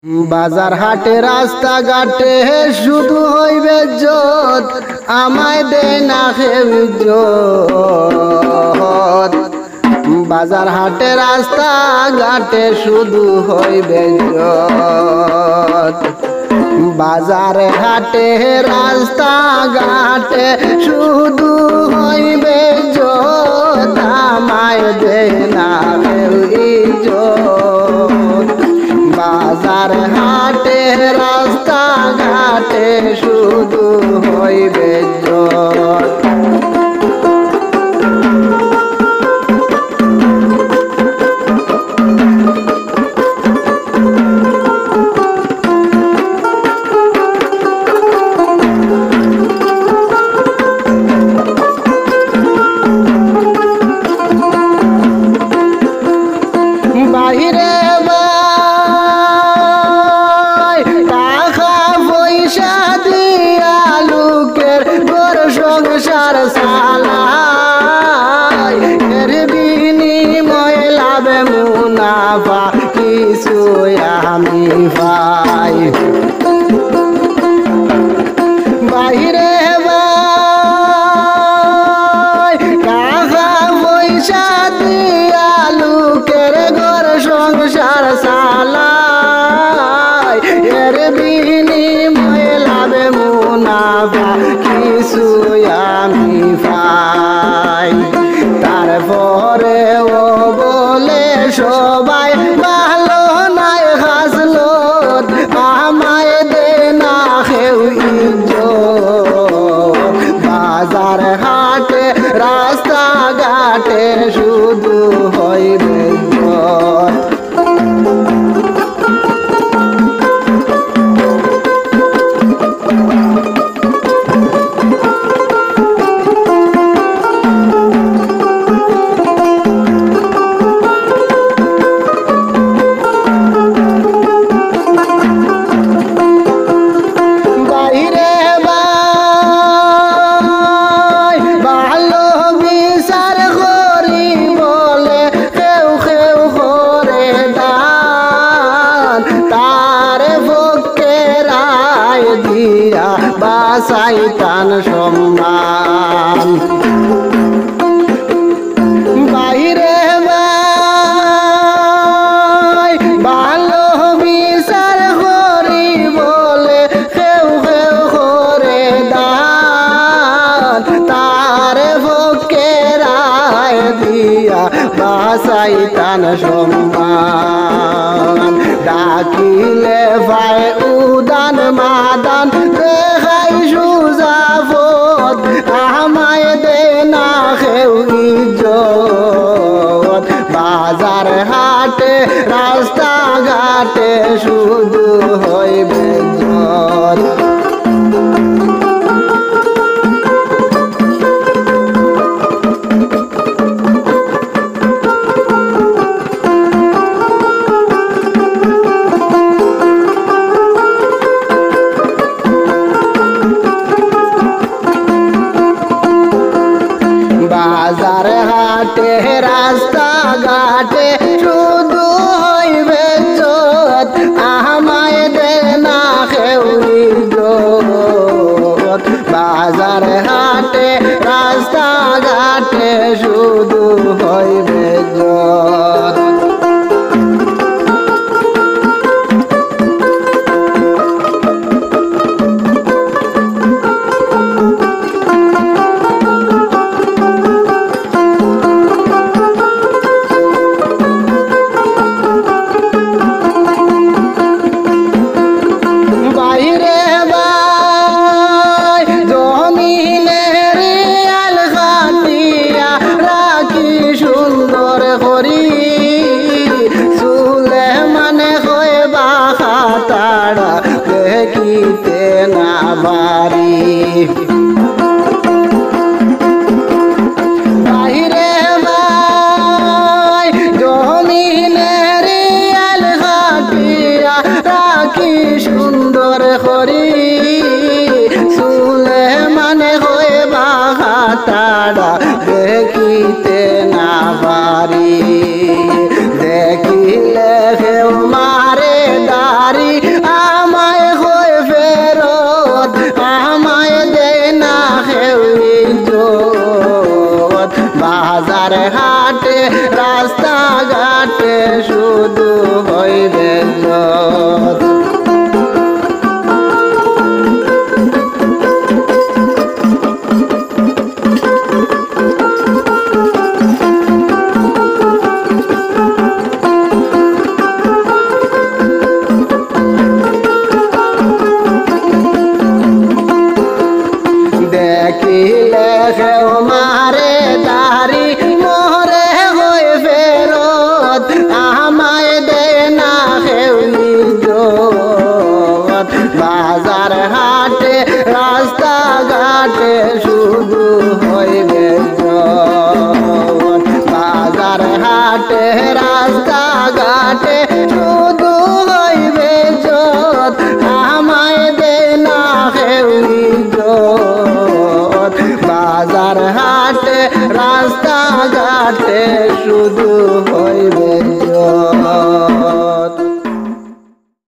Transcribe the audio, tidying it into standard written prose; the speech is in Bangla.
বাজার হাটে রাস্তাঘাটে শুধু হইবে ইজ্জত, আমায় দে না কেউ ইজ্জত। বাজার হাটে রাস্তাঘাটে শুধু হইবে ইজ্জত। বাজার হাটে রাস্তাঘাটে শুধু হইবে ইজ্জত, আমায় দে না কেউ ইজ্জত। বাজার হাটে রাস্তাঘাটে শুধু হইবে ইজ্জত। বাহিরে সংসার চালাই, এর বিনিময়ে লাভে মুনাফা কিছু আমি পাই। বাহিরে টাকা পয়সা দিয়া লোকের ঘর সংসার চালাই, এর বিনিময়ে লাভে মুনাফা কিছু আমি পাই। তারপরে ও বলে সবাই ভালো নাই হাসলো, আমায় দে না কেউ ইজ্জত। বাজার হাটে রাস্তাঘাটে শুধু হইবে ইজ্জত। শয়তান সম্মান বাইরে ভালো বিচার করি বলে কেউ কেউ করে দান, তার পক্ষে রায় দিয়া বা শয়তান সম্মান। ডাকিলে ভাই উদান মাদান দেখাই সুজাফত, আমায় দে না কেউ ইজ্জত। বাজার হাটে রাস্তাঘাটে শুধু হইবে ইজ্জত। হাটে রাস্তাঘাটে শুধু হইবে